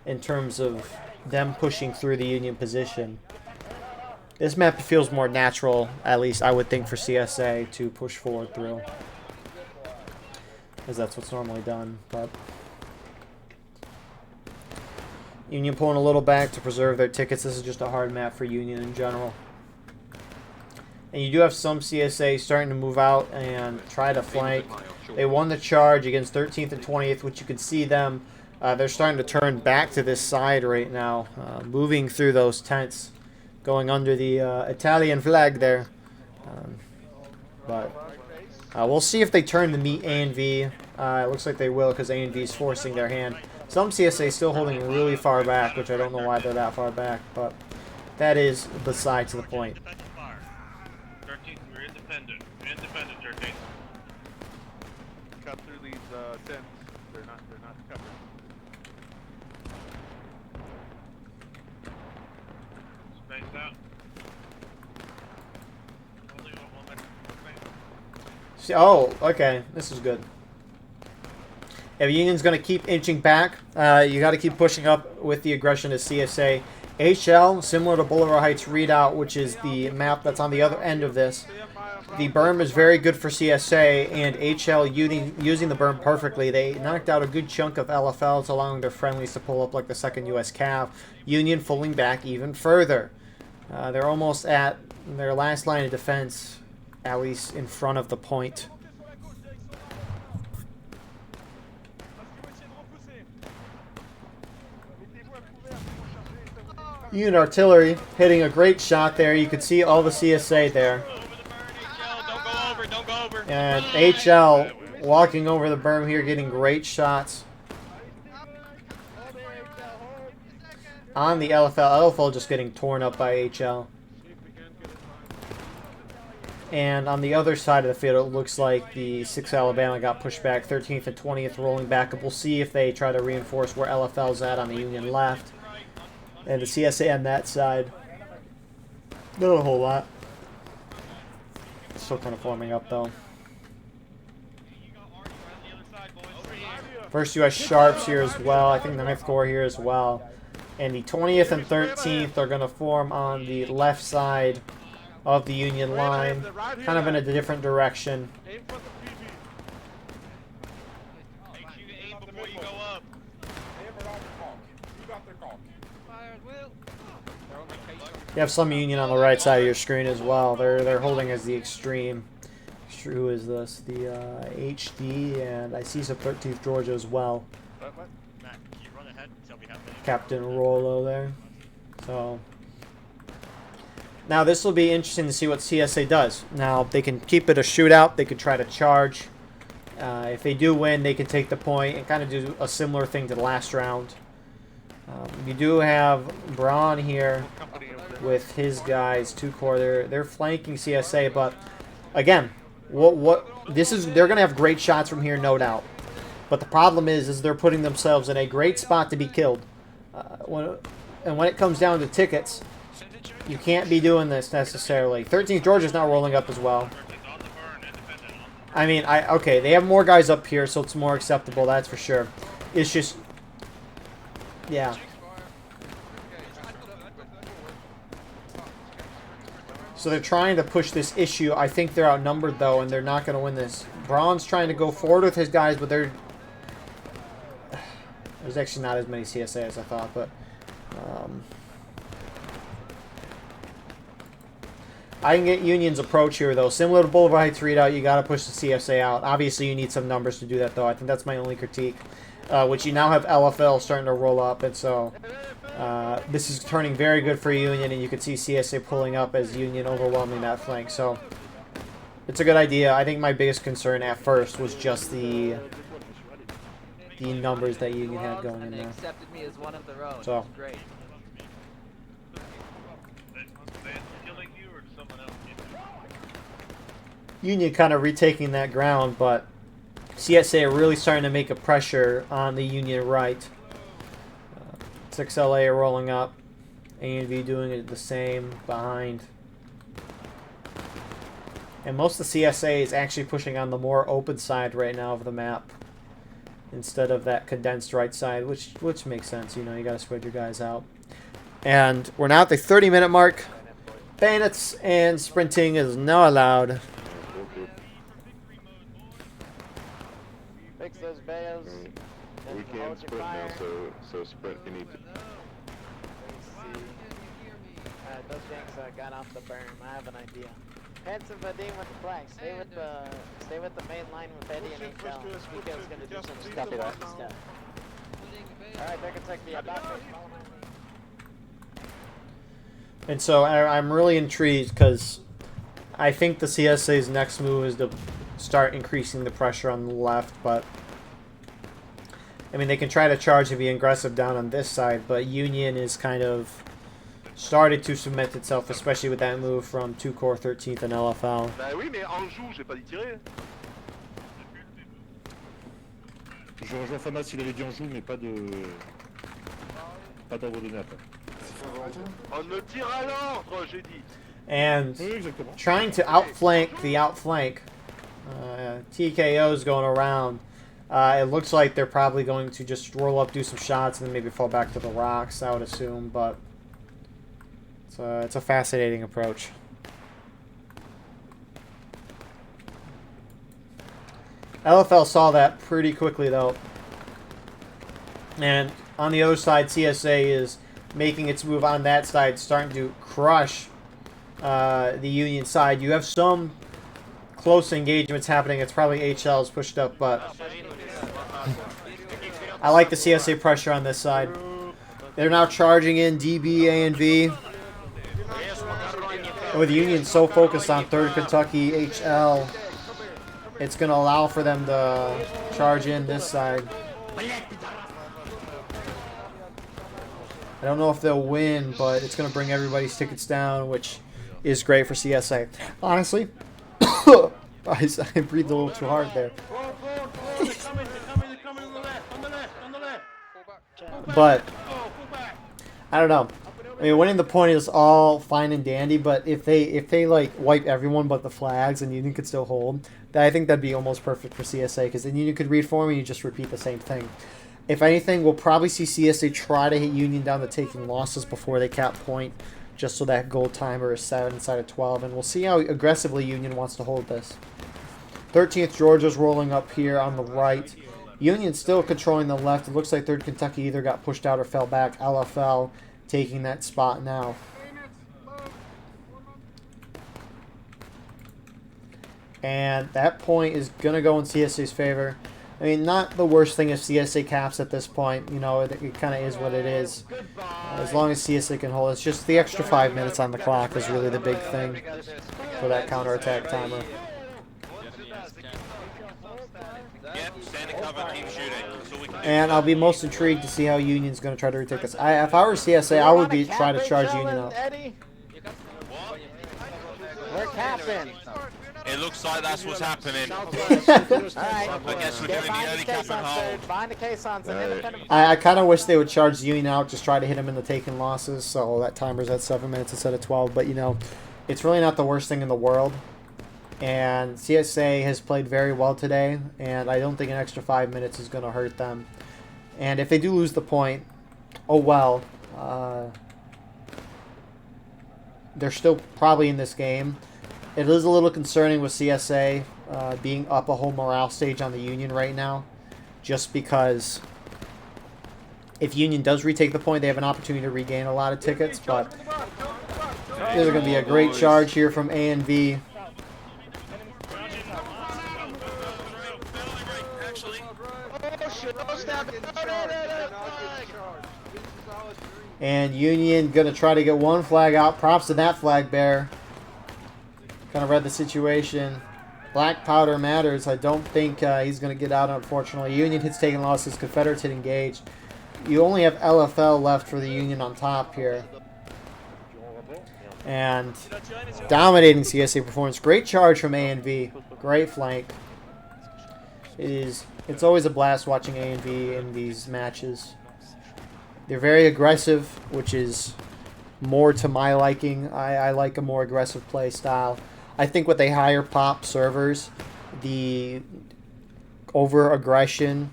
in terms of them pushing through the Union position. This map feels more natural, at least I would think, for CSA to push forward through, because that's what's normally done. But Union pulling a little back to preserve their tickets. This is just a hard map for Union in general. And you do have some CSA starting to move out and try to flank. They won the charge against 13th and 20th, which you can see them. They're starting to turn back to this side right now, moving through those tents, going under the Italian flag there. But we'll see if they turn to meet A&V. It looks like they will, because A&V is forcing their hand. Some CSA still holding really far back, which I don't know why they're that far back, but that is besides the point. 13th, we're independent. Independent, 13th. Cut through these tents. They're not covered. Space out. Only one minute. Oh, okay. This is good. If Union's going to keep inching back, you got to keep pushing up with the aggression of CSA. HL, similar to Boulevard Heights Redoubt, which is the map that's on the other end of this. The berm is very good for CSA, and HL using the berm perfectly. They knocked out a good chunk of LFLs, allowing their friendlies to pull up like the 2nd U.S. Cav. Union pulling back even further. They're almost at their last line of defense, at least in front of the point. Union artillery hitting a great shot there. You could see all the CSA there. And HL walking over the berm here, getting great shots on the LFL. LFL just getting torn up by HL. And on the other side of the field, it looks like the 6th Alabama got pushed back. 13th and 20th rolling back up. We'll see if they try to reinforce where LFL's at on the Union left. And the CSA on that side, not a whole lot. Still kind of forming up, though. First U.S. Sharps here as well. I think the 9th Corps here as well. And the 20th and 13th are going to form on the left side of the Union line, kind of in a different direction. You have some Union on the right side of your screen as well. They're holding as the extreme. Who is this? The HD, and I see some 13th Georgia as well. Captain Rollo there. So now this will be interesting to see what CSA does. Now they can keep it a shootout. They could try to charge. If they do win, they can take the point and kind of do a similar thing to the last round. You do have Braun here with his guys. 2 core. They're flanking CSA, but again, they're gonna have great shots from here, no doubt. But the problem is they're putting themselves in a great spot to be killed. When it comes down to tickets, you can't be doing this necessarily. 13th Georgia's not rolling up as well. I mean, okay, they have more guys up here, so it's more acceptable, that's for sure. It's just, yeah. So they're trying to push this issue. I think they're outnumbered, though, and they're not going to win this. Braun's trying to go forward with his guys, but there's actually not as many CSA as I thought, but I can get Union's approach here, though. Similar to Boulevard Heights readout, you got to push the CSA out. Obviously, you need some numbers to do that, though. I think that's my only critique. Which you now have LFL starting to roll up, and so this is turning very good for Union, and you can see CSA pulling up as Union overwhelming that flank. So it's a good idea. I think my biggest concern at first was just the numbers that Union had going in there. Accepted me as one of their own. So Great. Union kind of retaking that ground, but CSA are really starting to make a pressure on the Union right. 6LA are rolling up. A&V doing it the same behind. And most of the CSA is actually pushing on the more open side right now of the map instead of that condensed right side, which makes sense. You know, you got to spread your guys out. And we're now at the 30-minute mark. Bayonets and sprinting is now allowed. Fix those bayos. We can't sprint now, so sprint you need to. Alright, those gangs got off the berm. I have an idea. Handsome Vadim with the flag. Stay with the main line with Eddie and HL. Mikael's gonna do some stuff about this stuff. Alright, they're gonna take the about. And so I'm really intrigued because I think the CSA's next move is to start increasing the pressure on the left, but I mean, they can try to charge and be aggressive down on this side, but Union is kind of started to cement itself, especially with that move from 2 core 13th and LFL. Bah oui, mais Anjou, j'ai pas dit tirer. Je rejoins Famas, il avait dit Anjou, mais pas d'ordre donné après. On me tire à l'ordre, j'ai dit. And trying to outflank the outflank. TKO's going around. It looks like they're probably going to just roll up, do some shots, and then maybe fall back to the rocks, I would assume, but it's a fascinating approach. LFL saw that pretty quickly, though. And on the other side, CSA is making its move on that side, starting to crush the Union side. You have some close engagements happening. It's probably HL's pushed up, but I like the CSA pressure on this side. They're now charging in DB, A, and V. And with the Union so focused on 3rd Kentucky, HL, it's going to allow for them to charge in this side. I don't know if they'll win, but it's going to bring everybody's tickets down, which is great for CSA. Honestly, I breathed a little too hard there. But I don't know. I mean, winning the point is all fine and dandy, but if they like wipe everyone but the flags and Union could still hold, then I think that'd be almost perfect for CSA, because then Union could reform and you just repeat the same thing. If anything, we'll probably see CSA try to hit Union down to taking losses before they cap point, just so that goal timer is 7 inside of 12, and we'll see how aggressively Union wants to hold this. 13th Georgia's rolling up here on the right. Union still controlling the left. It looks like 3rd Kentucky either got pushed out or fell back. LFL taking that spot now. And that point is going to go in CSA's favor. I mean, not the worst thing if CSA caps at this point. You know, it kind of is what it is. As long as CSA can hold. It's just the extra 5 minutes on the clock is really the big thing for that counterattack timer. And I'll be most intrigued to see how Union's going to try to retake this. If I were CSA, I would be trying to charge Union up. capping. It looks like that's what's happening. Alright. I guess we're Get doing the early cap and hold. Behind the caissons and independent. I kind of wish they would charge the Union out, just try to hit him in the taken losses, so that timer's at 7 minutes instead of 12. But, you know, it's really not the worst thing in the world. And CSA has played very well today, and I don't think an extra 5 minutes is going to hurt them. And if they do lose the point, oh well. They're still probably in this game. It is a little concerning with CSA being up a whole morale stage on the Union right now, just because if Union does retake the point, they have an opportunity to regain a lot of tickets, but there's going to be a great charge here from A and V. And Union going to try to get one flag out. Props to that flag bearer. Kind of read the situation. Black powder matters. I don't think he's going to get out, unfortunately. Union hits taken losses. Confederates hit engaged. You only have LFL left for the Union on top here. And dominating CSA performance. Great charge from A&V. Great flank. It's always a blast watching A&V in these matches. They're very aggressive, which is more to my liking. I like a more aggressive play style. I think with a higher pop servers, the over-aggression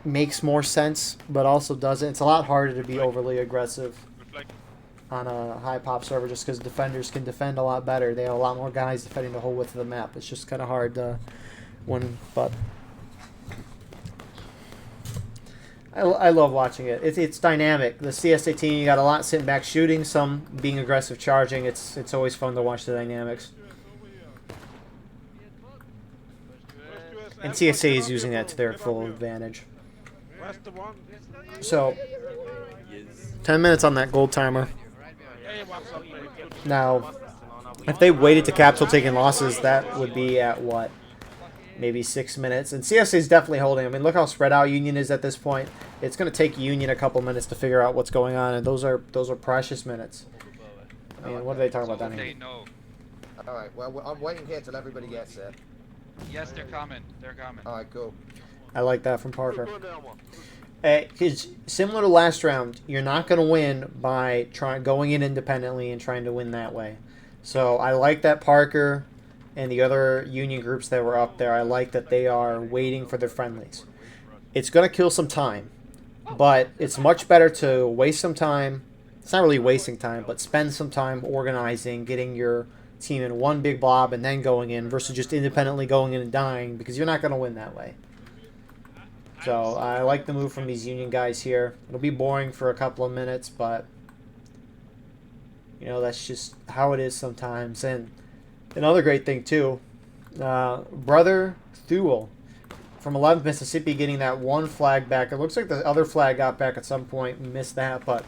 makes more sense, but also doesn't. It's a lot harder to be overly aggressive on a high pop server just because defenders can defend a lot better. They have a lot more guys defending the whole width of the map. It's just kind of hard to win, but I love watching it. It's dynamic. The CSA team, you got a lot sitting back shooting, some being aggressive charging. It's always fun to watch the dynamics. And CSA is using that to their full advantage. So, 10 minutes on that gold timer. Now, if they waited to cap till taking losses, that would be at what? Maybe 6 minutes. And CSA is definitely holding. I mean, look how spread out Union is at this point. It's going to take Union a couple minutes to figure out what's going on, and those are precious minutes. I mean, what are they talking about down here? All right. Well, I'm waiting here till everybody gets there. Yes, they're coming. They're coming. All right. Cool. I like that from Parker. Because similar to last round, you're not going to win by going in independently and trying to win that way. So I like that Parker and the other Union groups that were up there, I like that they are waiting for their friendlies. It's going to kill some time, but it's much better to waste some time. It's not really wasting time, but spend some time organizing, getting your team in one big blob and then going in versus just independently going in and dying, because you're not going to win that way. So I like the move from these Union guys here. It'll be boring for a couple of minutes, but you know, that's just how it is sometimes. And another great thing too, Brother Thewel from 11th Mississippi getting that one flag back. It looks like the other flag got back at some point. We missed that, but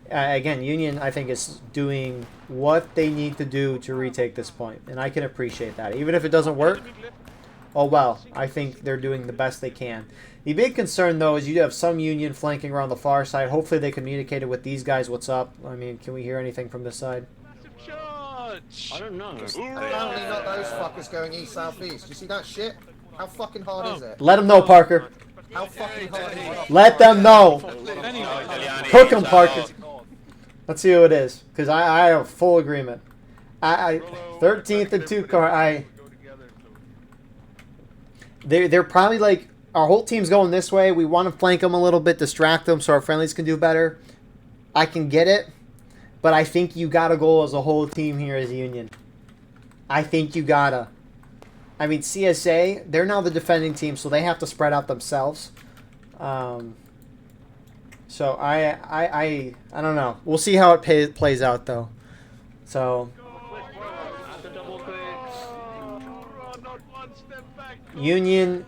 again, Union I think is doing what they need to do to retake this point, and I can appreciate that. Even if it doesn't work, oh well, I think they're doing the best they can. The big concern, though, is you have some Union flanking around the far side. Hopefully they communicated with these guys what's up. I mean, can we hear anything from this side? I don't know. Apparently not those fuckers going east, southeast. You see that shit? How fucking hard is it? Let them know, Parker. How fucking hard is it? Let them know. Hook them, Parker. Let's see who it is, because I have full agreement. 13th and 2 car. They're probably like, our whole team's going this way. We want to flank them a little bit, distract them so our friendlies can do better. I can get it, but I think you got to go as a whole team here as a Union. I think you got to. I mean, CSA, they're now the defending team, so they have to spread out themselves. So I don't know. We'll see how it plays out, though. So Union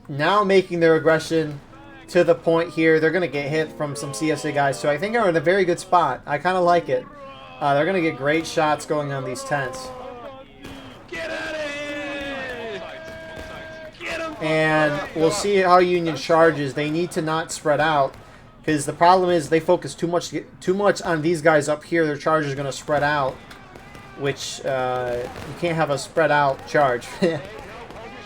now making their aggression to the point here. They're going to get hit from some CSA guys, so I think they're in a very good spot. I kind of like it. They're going to get great shots going on these tents. Get out of here! Get him! And we'll see how Union charges. They need to not spread out, because the problem is they focus too much on these guys up here. Their charge is going to spread out, which you can't have a spread out charge.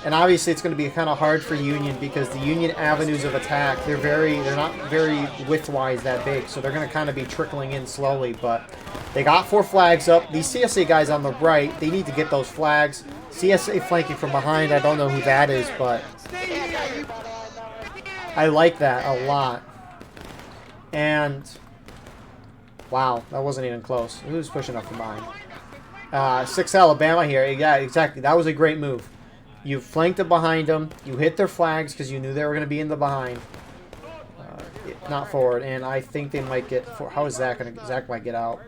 And obviously it's going to be kind of hard for Union because the Union avenues of attack, they're not very widthwise that big, so they're going to kind of be trickling in slowly. But they got 4 flags up. These CSA guys on the right, they need to get those flags. CSA flanking from behind, I don't know who that is, but I like that a lot. And wow, that wasn't even close. Who's pushing up from behind? 6 Alabama here. Yeah, exactly. That was a great move. You flanked it behind them. You hit their flags because you knew they were going to be in the behind. Not forward. And I think they might get... How is Zach going to... Zach might get out.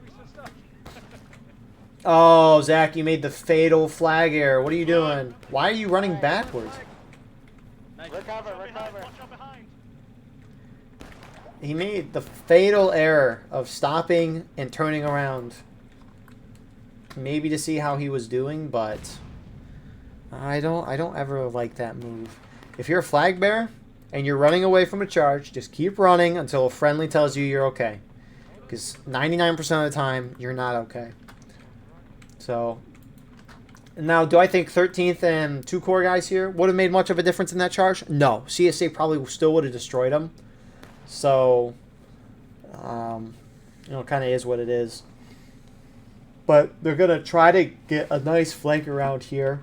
Oh, Zach, you made the fatal flag error. What are you doing? Why are you running backwards? Recover. He made the fatal error of stopping and turning around. Maybe to see how he was doing, but... I don't ever like that move. If you're a flag bearer and you're running away from a charge, just keep running until a friendly tells you you're okay. Because 99% of the time, you're not okay. So, now, do I think 13th and 2 core guys here would have made much of a difference in that charge? No. CSA probably still would have destroyed them. So, you know, it kind of is what it is. But they're going to try to get a nice flank around here.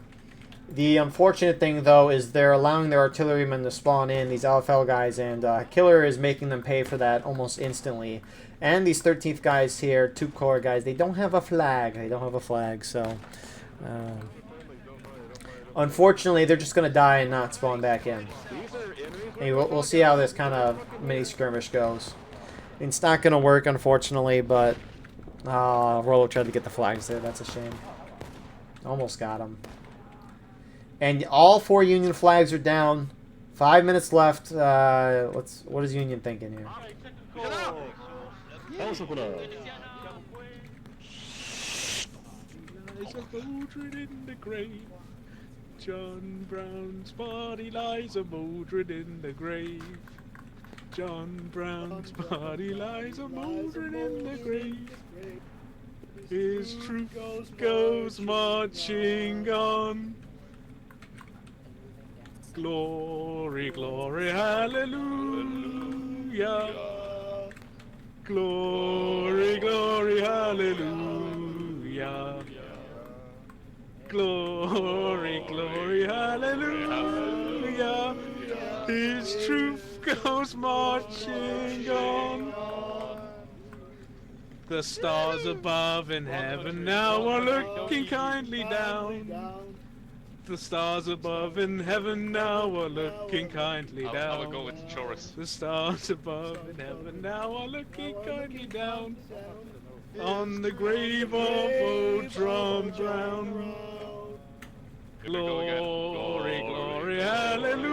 The unfortunate thing, though, is they're allowing their artillerymen to spawn in, these LFL guys, and Killer is making them pay for that almost instantly. And these 13th guys here, 2 core guys, they don't have a flag. So unfortunately, they're just going to die and not spawn back in. Anyway, we'll see how this kind of mini skirmish goes. It's not going to work, unfortunately, but Rolo tried to get the flags there. That's a shame. Almost got him. And all 4 Union flags are down. 5 minutes left. What is Union thinking here? Lies a mouldering in the grave. John Brown's body lies a mouldering in the grave. John Brown's body lies a mouldering in the grave. His troop goes marching on. Glory, glory, hallelujah. Glory, glory, hallelujah. Glory, glory, hallelujah. His troop goes marching on. The stars above in heaven now are looking kindly down. The stars above in heaven now are looking kindly down. I would go with chorus. The stars above in heaven now are looking kindly down. On the grave of old John Brown. Glory, glory, hallelujah.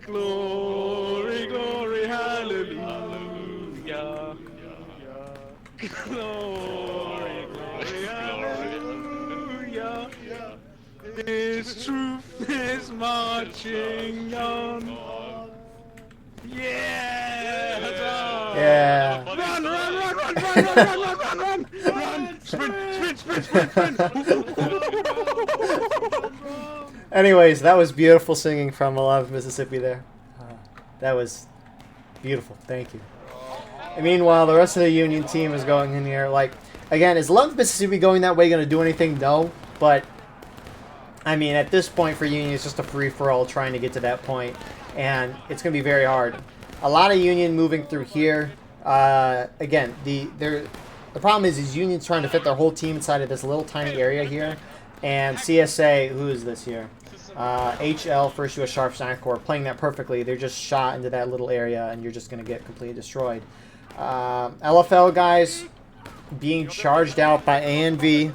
Glory, glory, hallelujah. Glory, glory, hallelujah. His truth is marching on. Yeah! Yeah. Run! Sprint! Anyways, that was beautiful singing from 11th Mississippi there. That was beautiful. Thank you. And meanwhile, the rest of the Union team is going in here. Like, again, is 11th Mississippi going that way going to do anything? No. But, I mean, at this point for Union, it's just a free-for-all trying to get to that point. And it's going to be very hard. A lot of Union moving through here. Again, the problem is Union's trying to fit their whole team inside of this little tiny area here. And CSA, who is this here? HL, First U.S. Sharp Snack Corps, playing that perfectly. They're just shot into that little area, and you're just going to get completely destroyed. LFL guys being charged out by ANV.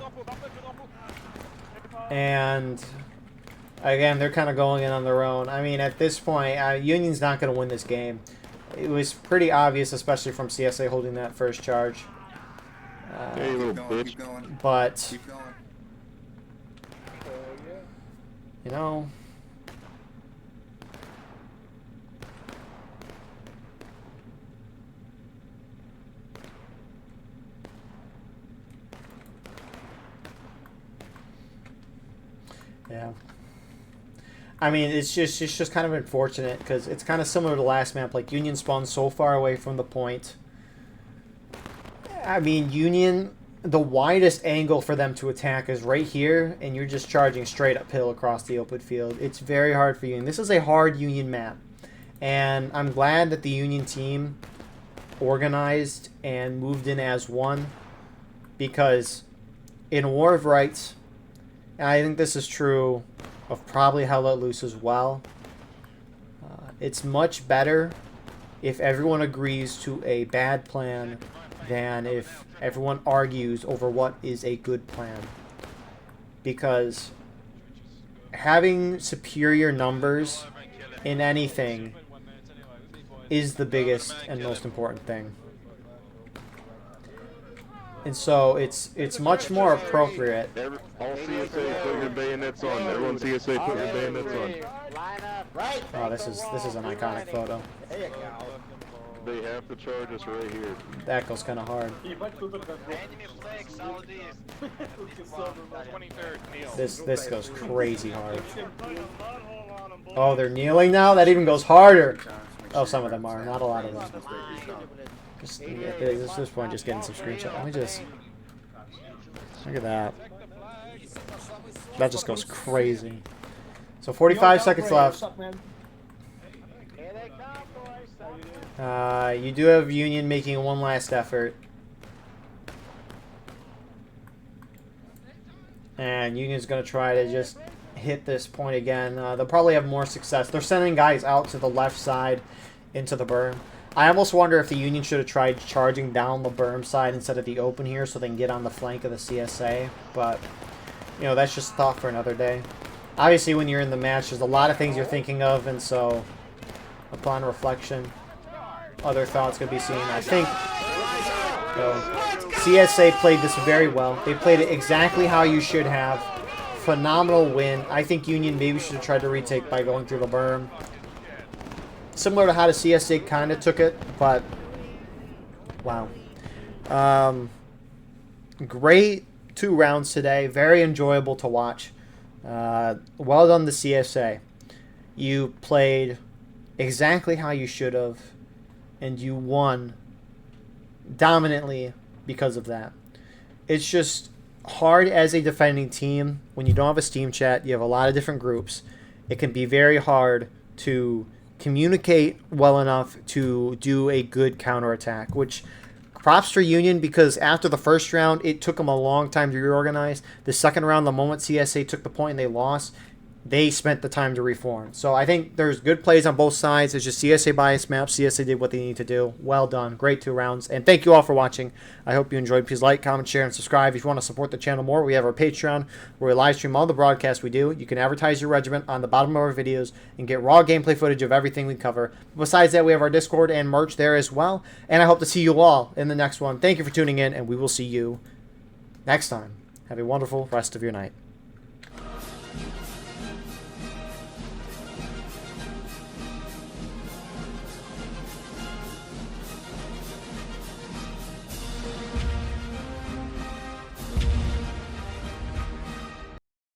And, again, they're kind of going in on their own. I mean, at this point, Union's not going to win this game. It was pretty obvious, especially from CSA holding that first charge. Hey, little bitch. Keep going. But, Keep going. you know, Yeah. I mean, it's just kind of unfortunate because it's kind of similar to last map. Like, Union spawned so far away from the point. I mean, Union, the widest angle for them to attack is right here, and you're just charging straight uphill across the open field. It's very hard for Union. This is a hard Union map, and I'm glad that the Union team organized and moved in as one, because in War of Rights, and I think this is true of probably Hell Let Loose as well, it's much better if everyone agrees to a bad plan than if everyone argues over what is a good plan. Because having superior numbers in anything is the biggest and most important thing. And so it's much more appropriate. All CSA, put your bayonets on. Everyone CSA, put your bayonets on. Line up. Right. Oh, this is an iconic photo. There you go. They have to charge us right here. That goes kind of hard. Enemy flag, solid east. 23rd, kneel. This goes crazy hard. Oh, they're kneeling now? That even goes harder. Oh, some of them are. Not a lot of them. Just at this point, just getting some screenshots. Let me just... Look at that. That just goes crazy. So 45 seconds left. You do have Union making one last effort. And Union's going to try to just hit this point again. They'll probably have more success. They're sending guys out to the left side into the berm. I almost wonder if the Union should have tried charging down the berm side instead of the open here so they can get on the flank of the CSA. But, you know, that's just a thought for another day. Obviously, when you're in the match, there's a lot of things you're thinking of, and so, upon reflection, other thoughts could be seen. I think CSA played this very well. They played it exactly how you should have. Phenomenal win. I think Union maybe should have tried to retake by going through the berm. Similar to how the CSA kind of took it, but wow. Great 2 rounds today. Very enjoyable to watch. Well done, the CSA. You played exactly how you should have, and you won dominantly because of that. It's just hard as a defending team when you don't have a Steam chat. You have a lot of different groups. It can be very hard to communicate well enough to do a good counterattack, which props for Union, because after the first round, it took them a long time to reorganize. The second round, the moment CSA took the point and they lost, they spent the time to reform. So I think there's good plays on both sides. It's just CSA bias maps. CSA did what they need to do. Well done. Great 2 rounds. And thank you all for watching. I hope you enjoyed. Please like, comment, share, and subscribe. If you want to support the channel more, we have our Patreon where we live stream all the broadcasts we do. You can advertise your regiment on the bottom of our videos and get raw gameplay footage of everything we cover. Besides that, we have our Discord and merch there as well. And I hope to see you all in the next one. Thank you for tuning in, and we will see you next time. Have a wonderful rest of your night.